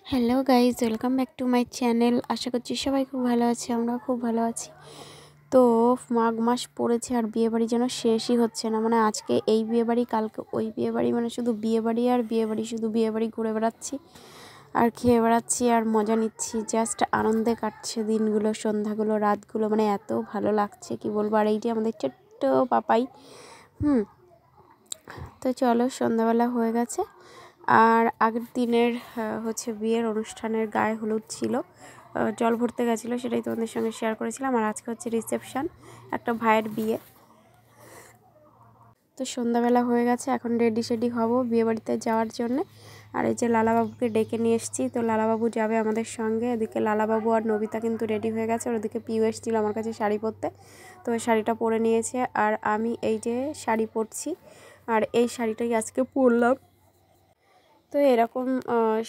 Hello guys, welcome back to my channel. আশা করছি সবাই খুব ভালো আছে, আমরা খুব ভালো আছি। তো মাঘ মাস পড়েছে আর বিয়েবাড়ি যেন শেষই হচ্ছে না। মানে আজকে এই বিয়েবাড়ি, কালকে ওই বিয়েবাড়ি, মানে শুধু বিয়েবাড়ি আর বিয়েবাড়ি, শুধু বিয়েবাড়ি ঘুরে বেড়াচ্ছি আর খেয়ে বেড়াচ্ছি আর মজা নিচ্ছি। জাস্ট আনন্দে কাটছে দিনগুলো, সন্ধ্যাগুলো, রাতগুলো, মানে এত ভালো লাগছে কি বলবো। আর এইটি আমাদের ছোট্ট পাপাই। তো চলো, সন্ধ্যাবেলা হয়ে গেছে আর আগের দিনের বিয়ের অনুষ্ঠানের গায়ে হলুদ ছিল, জল ভরতে গেছিলো, সেটাই তোমাদের সঙ্গে শেয়ার করেছিলাম। আর আজকে হচ্ছে রিসেপশান, একটা ভাইয়ের বিয়ে। তো সন্ধ্যাবেলা হয়ে গেছে, এখন রেডি হব বিয়েবাড়িতে যাওয়ার জন্য। আর এই যে লালাবাবুকে ডেকে নিয়ে এসেছি, তো লালাবাবু যাবে আমাদের সঙ্গে। এদিকে লালাবাবু আর নবিতা কিন্তু রেডি হয়ে গেছে। আর ওদিকে পিউ এসেছিলো আমার কাছে শাড়ি পরতে, তো ওই শাড়িটা পরে নিয়েছে আর আমি এই যে শাড়ি পরছি। আর এই শাড়িটাই আজকে পরলাম। তো এরকম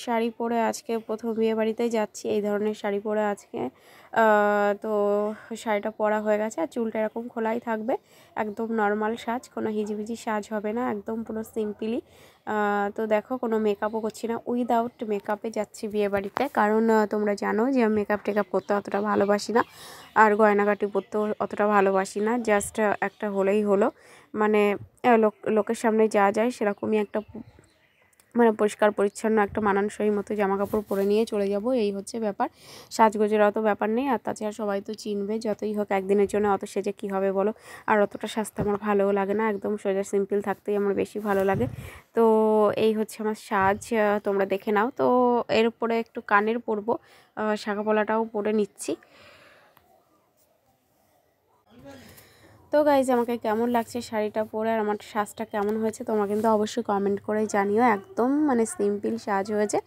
শাড়ি পরে আজকে প্রথম বিয়েবাড়িতেই যাচ্ছি, এই ধরনের শাড়ি পরে আজকে। তো শাড়িটা পরা হয়ে গেছে আর চুলটা এরকম খোলাই থাকবে, একদম নর্মাল সাজ, কোনো হিজিবিজি সাজ হবে না, একদম পুরো সিম্পলি। তো দেখো, কোনো মেকআপও করছি না, উইদাউট মেকআপে যাচ্ছি বিয়েবাড়িতে। কারণ তোমরা জানো যে আমি মেকআপ টেকআপ করতে অতটা ভালোবাসি না, আর গয়নাগাটি পরতেও অতটা ভালোবাসি না। জাস্ট একটা হলেই হলো, মানে লোকের সামনে যা যায় সেরকমই একটা, মানে পরিষ্কার পরিচ্ছন্ন একটা মানানসই মতো জামা কাপড় পরে নিয়ে চলে যাব, এই হচ্ছে ব্যাপার। সাজগোজের অত ব্যাপার নেই। আর তাছাড়া সবাই তো চিনবে, যতই হোক একদিনের জন্য অত সেজে কী হবে বলো। আর অতটা সাজতে আমার ভালোও লাগে না, একদম সোজা সিম্পল থাকতেই আমার বেশি ভালো লাগে। তো এই হচ্ছে আমার সাজ, তোমরা দেখে নাও। তো এর উপরে একটু কানের পরবো, শাঁখাপলাটাও পরে নিচ্ছি। তো গাইজ, আমাকে কেমন লাগছে শাড়িটা পরে আর আমার সাজটা কেমন হয়েছে তোমরা কিন্তু অবশ্যই কমেন্ট করে জানিও। একদম মানে সিম্পল সাজ হয়েছে।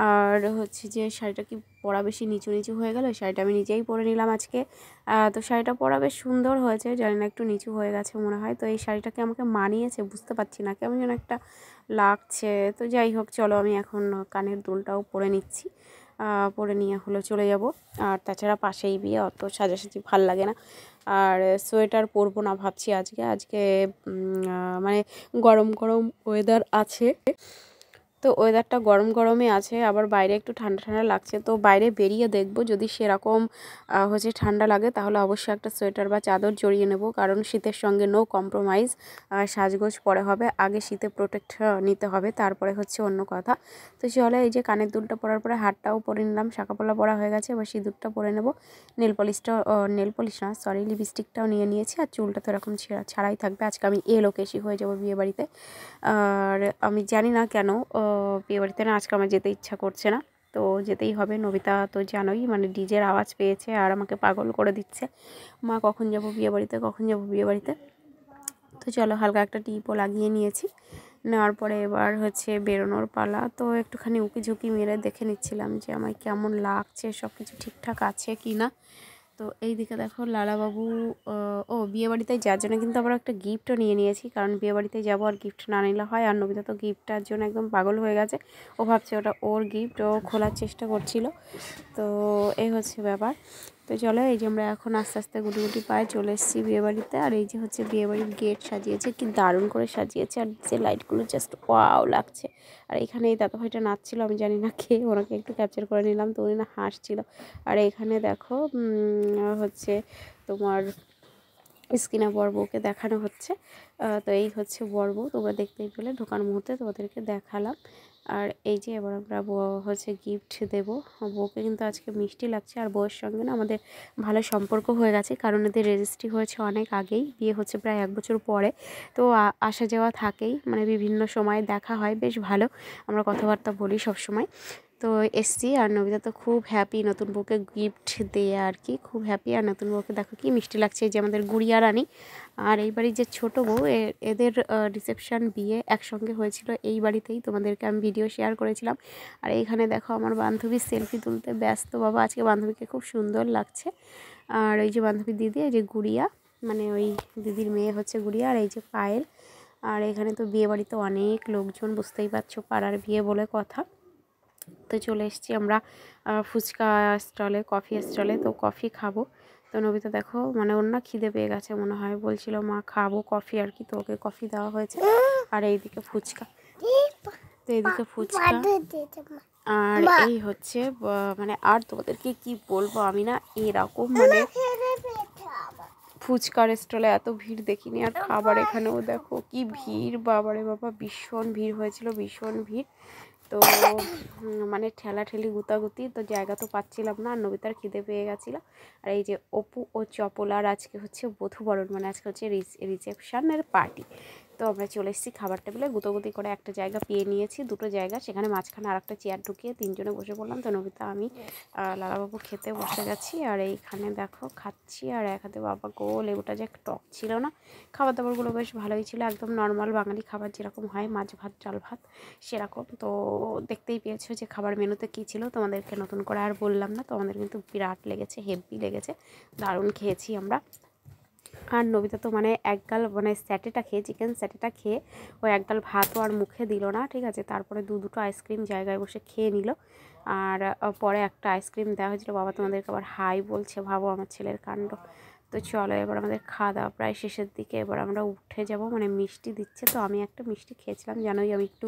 আর হচ্ছে যে শাড়িটা কি পরা বেশি নিচু নিচু হয়ে গেল, শাড়িটা আমি নিজেই পরে নিলাম আজকে। তো শাড়িটা পরা বেশ সুন্দর হয়েছে, জানি না একটু নিচু হয়ে গেছে মনে হয়। তো এই শাড়িটাকে আমাকে মানিয়েছে বুঝতে পারছি না, কেমন যেন একটা লাগছে। তো যাই হোক, চলো আমি এখন কানের দুলটাও পরে নিচ্ছি, পরে নিয়ে চলে যাব। আর তাছাড়া পাশেই বিয়ে, অত সাজাসাজি ভাল লাগে না। আর সোয়েটার পরবো না ভাবছি আজকে মানে গরম গরম ওয়েদার আছে। তো ওয়েদারটা গরম গরমই আছে, আবার বাইরে একটু ঠান্ডা ঠান্ডা লাগছে। তো বাইরে বেরিয়ে দেখবো, যদি সেরকম ঠান্ডা লাগে তাহলে অবশ্যই একটা সোয়েটার বা চাদর জড়িয়ে নেব। কারণ শীতের সঙ্গে নো কম্প্রোমাইজ, সাজগোজ পরে হবে। আগে শীতে প্রোটেক্ট নিতে হবে, তারপরে হচ্ছে অন্য কথা। তো চলে, এই যে কানের দুলটা পরার পরে হারটাও পরে নিলাম, শাঁখাপলা পরা হয়ে গেছে, এবার সিঁদুরটা পরে নেব। নেল পলিশ না, সরি, লিপস্টিকটাও নিয়ে নিয়েছি। আর চুলটা তো এরকম ছাড়াই থাকবে, আজকে আমি এলোকেশি হয়ে যাবো বিয়েবাড়িতে। আর আমি জানি না কেন বিয়েবাড়িতে না আজকে আমার যেতে ইচ্ছা করছে না, তো যেতেই হবে। নবিতা তো জানোই, মানে ডিজের আওয়াজ পেয়েছে আর আমাকে পাগল করে দিচ্ছে, মা কখন যাব বিয়েবাড়িতে, কখন যাব বিয়েবাড়িতে। তো চলো, হালকা একটা টিপও লাগিয়ে নিয়েছি, নেওয়ার পরে এবার বেরোনোর পালা। তো একটুখানি উকি ঝুঁকি মেরে দেখে নিচ্ছিলাম যে আমায় কেমন লাগছে, সব কিছু ঠিকঠাক আছে কি না। তো এই দিকে দেখো লালাবাবু, বিয়েবাড়িতে যাওয়ার জন্য কিন্তু আবার একটা গিফটও নিয়ে নিয়েছি, কারণ বিয়েবাড়িতে যাবো আর গিফট না নিলে হয়। আর নবিতা তো গিফটটার জন্য একদম পাগল হয়ে গেছে, ও ভাবছে ওটা ওর গিফট, ও খোলার চেষ্টা করছিল। তো এই হচ্ছে ব্যাপার। তো চলো, এই যে আমরা এখন আস্তে আস্তে গুটি গুটি পায়ে চলে এসেছি বিয়েবাড়িতে। আর এই যে বিয়েবাড়ির গেট সাজিয়েছে, কি দারুণ করে সাজিয়েছে, আর যে লাইটগুলো জাস্ট ওয়াও লাগছে। আর এখানে এই দাদা ভাইটা নাচছিল, আমি জানি না কে, ওনাকে একটু ক্যাপচার করে নিলাম, তো উনি না হাসছিল। আর এখানে দেখো তোমার স্কিনা বউকে দেখানো হচ্ছে। তো এই হচ্ছে বউ, তোমরা দেখতেই পেলে ঢোকার মুহূর্তে তোমাদেরকে দেখালাম। আর এই যে এবার আমরা গিফট দেবো বউকে। কিন্তু আজকে মিষ্টি লাগছে, আর বউয়ের সঙ্গে না আমাদের ভালো সম্পর্ক হয়ে গেছে, কারণ এদের রেজিস্ট্রি হয়েছে অনেক আগেই, বিয়ে হচ্ছে প্রায় 1 বছর পরে। তো আসা যাওয়া থাকেই, মানে বিভিন্ন সময় দেখা হয়, বেশ ভালো, আমরা কথাবার্তা বলি সব সময়। তো এসছি, আর নবিতা তো খুব হ্যাপি নতুন বউকে গিফট দিয়ে, আর কি খুব হ্যাপি। আর নতুন বউকে দেখো কি মিষ্টি লাগছে, এই যে আমাদের গুড়িয়া রানী। আর এই বাড়ির যে ছোটো বউ, এদের রিসেপশান বিয়ে একসঙ্গে হয়েছিল এই বাড়িতেই, তোমাদেরকে আমি ভিডিও শেয়ার করেছিলাম। আর এইখানে দেখো আমার বান্ধবী সেলফি তুলতে ব্যস্ত, বাবা আজকে বান্ধবীকে খুব সুন্দর লাগছে। আর ওই যে বান্ধবীর দিদি, এই যে গুড়িয়া, মানে ওই দিদির মেয়ে হচ্ছে গুড়িয়া। আর এই যে পায়েল। আর এখানে তো বিয়ে বাড়িতে অনেক লোকজন, বুঝতেই পারছো, পাড়ার বিয়ে বলে কথা। তো চলে এসেছি আমরা ফুচকা স্টলে, কফি স্টলে। তো কফি খাবো। তো নবিতা দেখো, মানে ওর না খিদে পেয়ে গেছে মনে হয়, বলছিল মা খাবো কফি আর কি, তো ওকে কফি দেওয়া হয়েছে। আর এইদিকে ফুচকা। তো এদিকে ফুচকা, আর এই হচ্ছে মানে আর তোমাদেরকে কি বলবো আমি না, এরকম মানে ফুচকার স্টলে এত ভিড় দেখিনি। আর খাবার এখানেও দেখো কি ভিড়, বাবারে বাবা ভীষণ ভিড় হয়েছিল, ভীষণ ভিড়। তো মানে ঠেলাঠেলি গুতাগুতি, তো জায়গা তো পাচ্ছিলাম না। আর নবিতার খিদে পেয়ে গেছিলো। আর এই যে অপু ও চপলার আজকে হচ্ছে বধূবরণ, মানে আজকে হচ্ছে রিসেপশনের পার্টি। তো আমরা চলে এসেছি খাবার টেবিলে, গুতোগুতি করে একটা জায়গা পেয়ে নিয়েছি, দুটো জায়গা, সেখানে মাঝখানে আর একটা চেয়ার ঢুকিয়ে তিনজনে বসে পড়লাম। তো নবিতা, আমি, লালাবাবু খেতে বসে গেছি। আর এইখানে দেখো খাচ্ছি, আর এক হাতে বাবা গো লেবুটা যে টক ছিল না। খাবার দাবারগুলো বেশ ভালোই ছিল, একদম নর্মাল বাঙালি খাবার যেরকম হয়, মাছ ভাত ডাল ভাত সেরকম। তো দেখতেই পেয়েছো যে খাবার মেনুতে কী ছিল, তোমাদেরকে নতুন করে আর বললাম না। তো আমাদের কিন্তু বিরাট লেগেছে, হেভি লেগেছে, দারুণ খেয়েছি আমরা। আর নবিতা তো মানে একগাল মানে স্যাটেটা খেয়ে, চিকেন স্যাটেটা খেয়ে ও একগাল ভাতও আর মুখে দিল না, ঠিক আছে। তারপরে দুটো আইসক্রিম জায়গায় বসে খেয়ে নিল। আর পরে একটা আইসক্রিম দেওয়া হয়েছিল, বাবা তোমাদেরকে আবার হাই বলছে, ভাবো আমার ছেলের কাণ্ড। তো চলো এবার আমাদের খাওয়া দাওয়া প্রায় শেষের দিকে, এবার আমরা উঠে যাব, মানে মিষ্টি দিচ্ছে। তো আমি একটা মিষ্টি খেয়েছিলাম, জানোই আমি একটু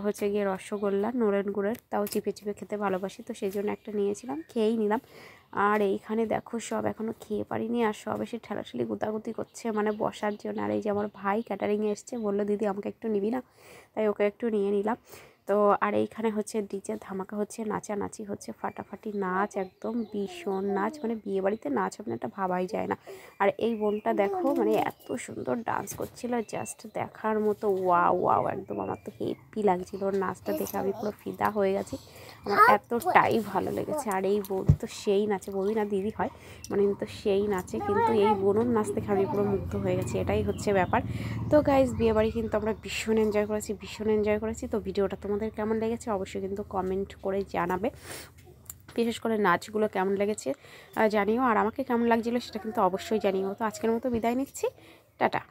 হচ্ছে গিয়ে রসগোল্লা নলেন গুড়ের, তাও চিপে চিপে খেতে ভালোবাসি, তো সেই জন্য একটা নিয়েছিলাম, খেয়েই নিলাম। আর এইখানে দেখো সব এখনও খেয়ে পারিনি, আর সব এসে ঠেলাঠেলি গুতাগুতি করছে মানে বসার জন্য। আর এই যে আমার ভাই ক্যাটারিংয়ে এসছে, বললো দিদি আমাকে একটু নিবি না, তাই ওকে একটু নিয়ে নিলাম। তো আর এইখানে হচ্ছে ডিজে ধামাকা হচ্ছে, নাচানাচি হচ্ছে, ফাটাফাটি নাচ, একদম ভীষণ নাচ, মানে বিয়েবাড়িতে নাচ হবে না এটা ভাবাই যায় না। আর এই বোনটা দেখো মানে এত সুন্দর ডান্স করছিল, জাস্ট দেখার মতো, ওয়াও ওয়াও, একদম আমার তো হেভি লাগছিল ওর নাচটা দেখে, আমি পুরো ফিদা হয়ে গেছি, আমার এতটাই ভালো লেগেছে। আর এই বোন তো সেই নাচে, বৌদি না দিদি হয়, মানে তো সেই নাচে, কিন্তু এই বোনের নাচ দেখে আমি পুরো মুগ্ধ হয়ে গেছি, এটাই হচ্ছে ব্যাপার। তো গাইজ বিয়েবাড়ি কিন্তু আমরা ভীষণ এনজয় করেছি, ভীষণ এনজয় করেছি। তো ভিডিওটা তোমাদের কেমন লেগেছে অবশ্যই কিন্তু কমেন্ট করে জানাবে, বিশেষ করে নাচগুলো কেমন লেগেছে জানিও, আর আমাকে কেমন লাগছিলো সেটা কিন্তু অবশ্যই জানিও। তো আজকের মতো বিদায় নিচ্ছি, টাটা।